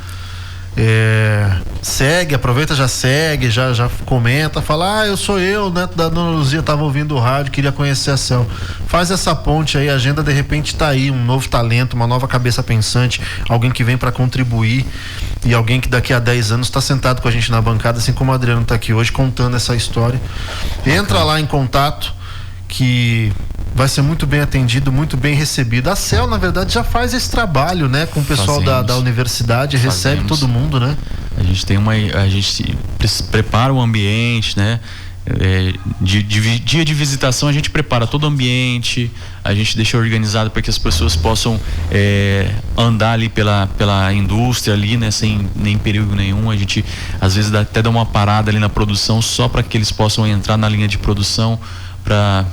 Segue, aproveita, já segue, já comenta, fala, eu sou eu, neto da dona Luzia, tava ouvindo o rádio, queria conhecer a CEL. Faz essa ponte aí, a agenda de repente tá aí, um novo talento, uma nova cabeça pensante, alguém que vem para contribuir e alguém que daqui a 10 anos tá sentado com a gente na bancada, assim como o Adriano tá aqui hoje contando essa história. Entra lá em contato, que vai ser muito bem atendido, muito bem recebido. A CEL, na verdade, já faz esse trabalho, né, com o pessoal da universidade, recebe todo mundo, né? A gente prepara o ambiente, né? Dia de visitação, a gente prepara todo o ambiente, a gente deixa organizado para que as pessoas possam andar ali pela indústria ali, né, sem nem perigo nenhum. A gente às vezes até dá uma parada ali na produção só para que eles possam entrar na linha de produção, para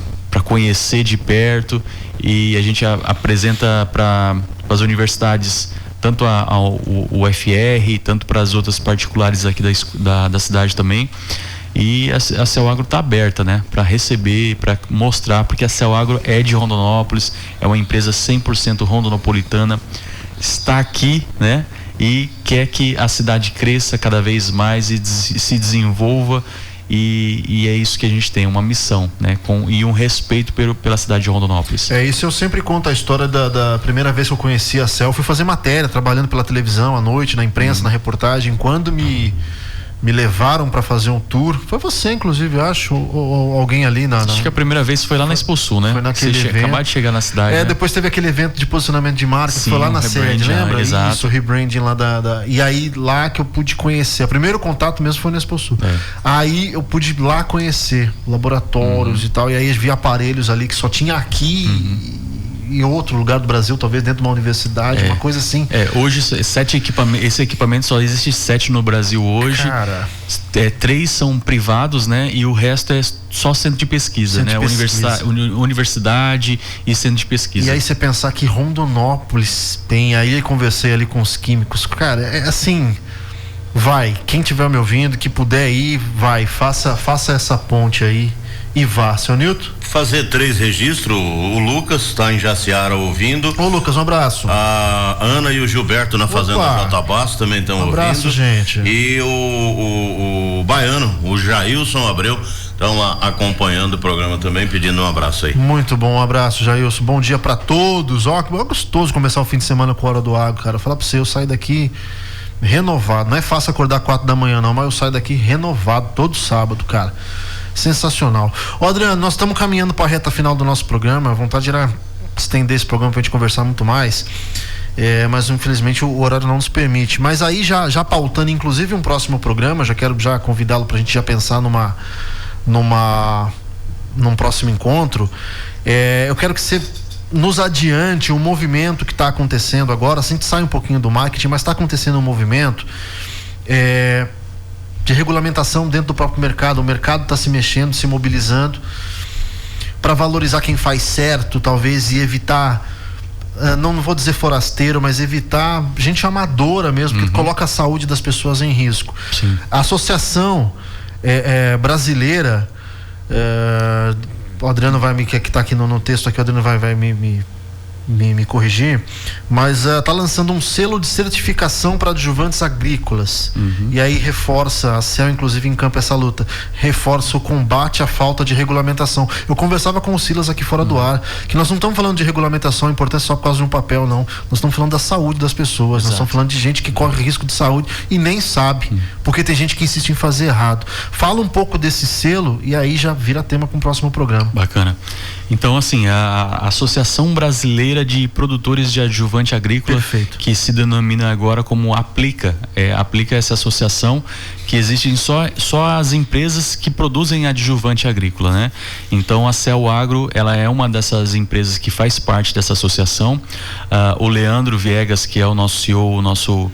conhecer de perto, e a gente apresenta para as universidades, tanto o UFR, tanto para as outras particulares aqui da cidade também. E a CELAGRO está aberta, né, para receber, para mostrar, porque a CELAGRO é de Rondonópolis, é uma empresa 100% rondonopolitana, está aqui, né, e quer que a cidade cresça cada vez mais e se desenvolva. E é isso que a gente tem, uma missão, né? E um respeito pela cidade de Rondonópolis. Isso eu sempre conto a história da primeira vez que eu conheci a CEL. Fui fazer matéria, trabalhando pela televisão à noite, na imprensa, na reportagem. Quando me levaram para fazer um tour, foi você inclusive, acho, ou alguém ali acho que a primeira vez foi lá na Exposul, né? Foi naquele evento. Acabar de chegar na cidade, né? Depois teve aquele evento de posicionamento de marca. Sim, foi lá na sede, lembra? Exato. Isso, o rebranding lá e aí lá que eu pude conhecer, o primeiro contato mesmo foi na Exposul. Aí eu pude ir lá conhecer laboratórios e tal, e aí vi aparelhos ali que só tinha aqui em outro lugar do Brasil, talvez dentro de uma universidade, uma coisa assim. Hoje esse equipamento só existe 7 no Brasil hoje. Cara, 3 são privados, né? E o resto é só centro de pesquisa, né? Universidade e centro de pesquisa. E aí você pensar que Rondonópolis tem, aí eu conversei ali com os químicos, cara, assim, quem estiver me ouvindo, que puder ir, faça essa ponte aí e vá, seu Nilton. Fazer 3 registros, o Lucas está em Jaciara ouvindo. Ô Lucas, um abraço. A Ana e o Gilberto na Fazenda Jatabaço também estão ouvindo. Um abraço, gente. E o baiano, o Jailson Abreu, estão lá acompanhando o programa também, pedindo um abraço aí. Muito bom, um abraço, Jailson. Bom dia pra todos. Que gostoso começar o fim de semana com a Hora do Agro, cara. Falar pra você, eu saio daqui renovado. Não é fácil acordar 4 da manhã não, mas eu saio daqui renovado todo sábado, cara. Sensacional. Adriano, nós estamos caminhando para a reta final do nosso programa. A vontade era estender esse programa para a gente conversar muito mais, mas infelizmente o horário não nos permite. Mas aí já pautando inclusive um próximo programa, já quero convidá-lo para a gente já pensar numa num próximo encontro, eu quero que você nos adiante um movimento que está acontecendo agora. Assim, a gente sai um pouquinho do marketing, mas está acontecendo um movimento de regulamentação dentro do próprio mercado. O mercado está se mexendo, se mobilizando para valorizar quem faz certo, talvez, e evitar, não vou dizer forasteiro, mas evitar gente amadora mesmo, que coloca a saúde das pessoas em risco. Sim. A associação brasileira, o Adriano que está aqui no texto aqui, o Adriano vai me corrigir, mas está lançando um selo de certificação para adjuvantes agrícolas. E aí reforça, a CEL inclusive encampa essa luta, reforça o combate à falta de regulamentação. Eu conversava com o Silas aqui fora do ar, que nós não estamos falando de regulamentação importante só por causa de um papel, não. Nós estamos falando da saúde das pessoas. Exato. Nós estamos falando de gente que corre risco de saúde e nem sabe, porque tem gente que insiste em fazer errado. Fala um pouco desse selo e aí já vira tema para o próximo programa. Bacana. Então, assim, a Associação Brasileira de Produtores de Adjuvante Agrícola, perfeito, que se denomina agora como Aplica, Aplica essa associação, que existem só as empresas que produzem adjuvante agrícola, né? Então a CEL Agro, ela é uma dessas empresas que faz parte dessa associação. O Leandro Viegas, que é o nosso CEO, nosso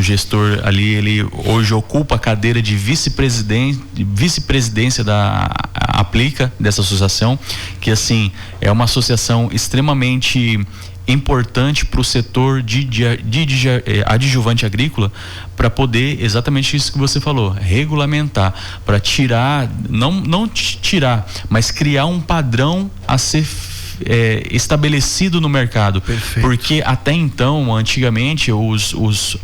gestor ali, ele hoje ocupa a cadeira de vice-presidência da Aplica, dessa associação, que assim é uma associação extremamente importante para o setor de adjuvante agrícola, para poder, exatamente isso que você falou, regulamentar, para tirar, não tirar, mas criar um padrão a ser estabelecido no mercado. Perfeito. Porque até então, antigamente, os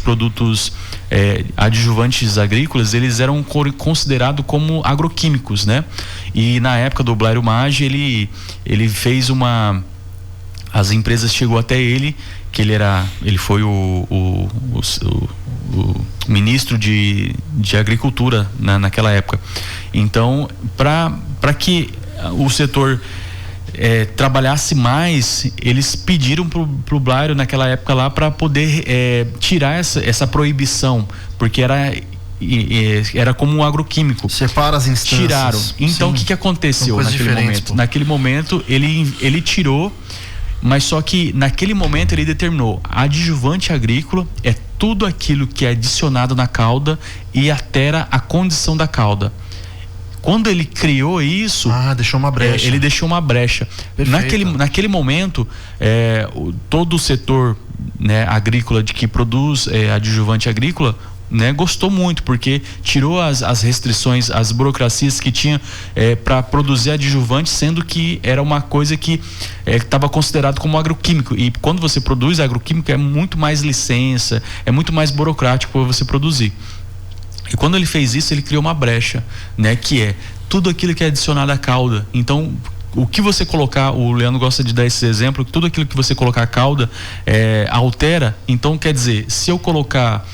produtos adjuvantes agrícolas, eles eram considerados como agroquímicos, né? E na época do Blairo Maggi, ele fez as empresas chegou até ele, que ele foi o ministro de agricultura naquela época. Então, para que o setor trabalhasse mais, eles pediram pro Blairo naquela época lá para poder tirar essa proibição, porque era como um agroquímico. Separa as instâncias. Tiraram. Então, o que aconteceu naquele momento? Pô. Naquele momento, ele tirou, mas só que naquele momento ele determinou: adjuvante agrícola é tudo aquilo que é adicionado na cauda e altera a condição da cauda. Quando ele criou isso, deixou uma brecha. Ele deixou uma brecha. Naquele momento, todo o setor, né, agrícola que produz adjuvante agrícola, né, gostou muito, porque tirou as restrições, as burocracias que tinha para produzir adjuvante, sendo que era uma coisa que estava considerado como agroquímico. E quando você produz agroquímico, é muito mais licença, é muito mais burocrático para você produzir. E quando ele fez isso, ele criou uma brecha, né, que é tudo aquilo que é adicionado à cauda. Então, o que você colocar, o Leandro gosta de dar esse exemplo, tudo aquilo que você colocar a cauda altera. Então, quer dizer, se eu colocar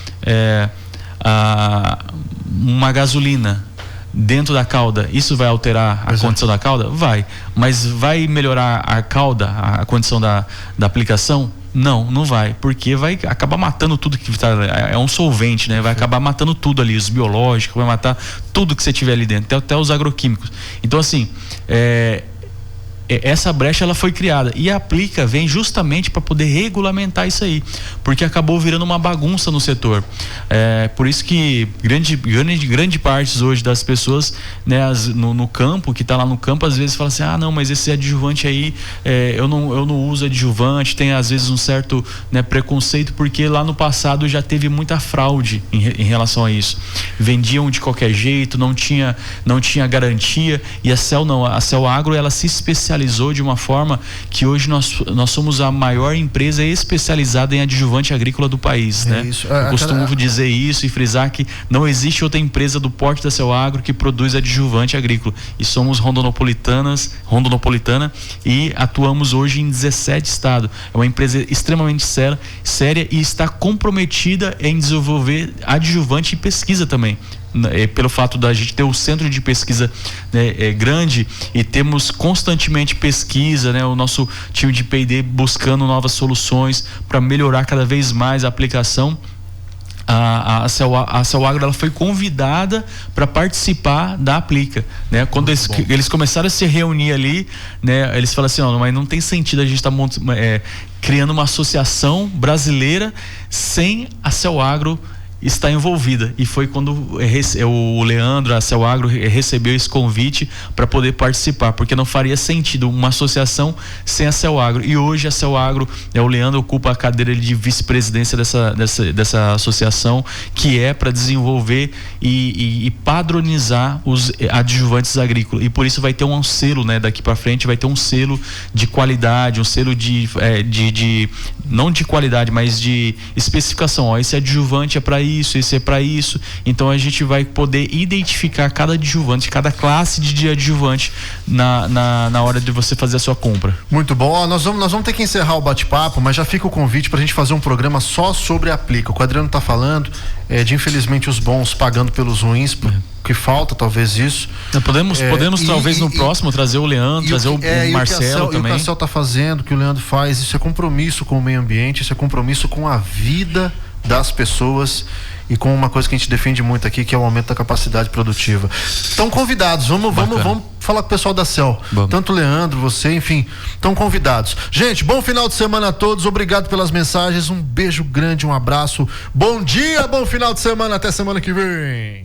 uma gasolina dentro da cauda, isso vai alterar a condição da cauda? Vai. Mas vai melhorar a cauda, a condição da aplicação? Não vai, porque vai acabar matando tudo que tá, é um solvente, né? Vai acabar matando tudo ali, os biológicos, vai matar tudo que você tiver ali dentro, até os agroquímicos. Então, assim, essa brecha ela foi criada, e a Aplica vem justamente para poder regulamentar isso aí, porque acabou virando uma bagunça no setor. Por isso que grande parte hoje das pessoas, né, no campo, que está lá no campo, às vezes fala assim: não, mas esse adjuvante aí, eu não uso adjuvante. Tem às vezes um certo, né, preconceito, porque lá no passado já teve muita fraude em relação a isso. Vendiam de qualquer jeito, não tinha garantia, e a CEL Agro, ela se especializou de uma forma que hoje nós somos a maior empresa especializada em adjuvante agrícola do país, né? Isso. Eu costumo dizer isso e frisar que não existe outra empresa do porte da CEL Agro que produz adjuvante agrícola, e somos rondinopolitana, e atuamos hoje em 17 estados. É uma empresa extremamente séria e está comprometida em desenvolver adjuvante e pesquisa também. Pelo fato da gente ter o centro de pesquisa, né, grande, e temos constantemente pesquisa, né, o nosso time de P&D buscando novas soluções para melhorar cada vez mais a aplicação. a Cell Agro ela foi convidada para participar da Aplica, né? Quando eles começaram a se reunir ali, né? Eles falaram assim, mas não tem sentido a gente estar criando uma associação brasileira sem a Cell Agro está envolvida, e foi quando o Leandro, a Cell Agro, recebeu esse convite para poder participar, porque não faria sentido uma associação sem a Cell Agro, e hoje a Cell Agro, o Leandro ocupa a cadeira de vice-presidência dessa associação, que é para desenvolver e padronizar os adjuvantes agrícolas, e por isso vai ter um selo, né, daqui para frente vai ter um selo de qualidade, um selo de não de qualidade, mas de especificação, esse adjuvante é para isso, esse é para isso. Então a gente vai poder identificar cada adjuvante, cada classe de adjuvante na hora de você fazer a sua compra. Muito bom. Nós vamos ter que encerrar o bate-papo, mas já fica o convite pra gente fazer um programa só sobre a Aplica. O que o Adriano tá falando de infelizmente os bons pagando pelos ruins, que falta talvez isso. Podemos talvez no próximo trazer o Leandro, trazer o Marcelo também. O que a Cell tá fazendo, o que o Leandro faz, isso é compromisso com o meio ambiente, isso é compromisso com a vida das pessoas e com uma coisa que a gente defende muito aqui, que é o aumento da capacidade produtiva. Estão convidados, vamos falar com o pessoal da Cell. Tanto o Leandro, você, enfim, estão convidados. Gente, bom final de semana a todos, obrigado pelas mensagens, um beijo grande, um abraço, bom dia, bom final de semana, até semana que vem.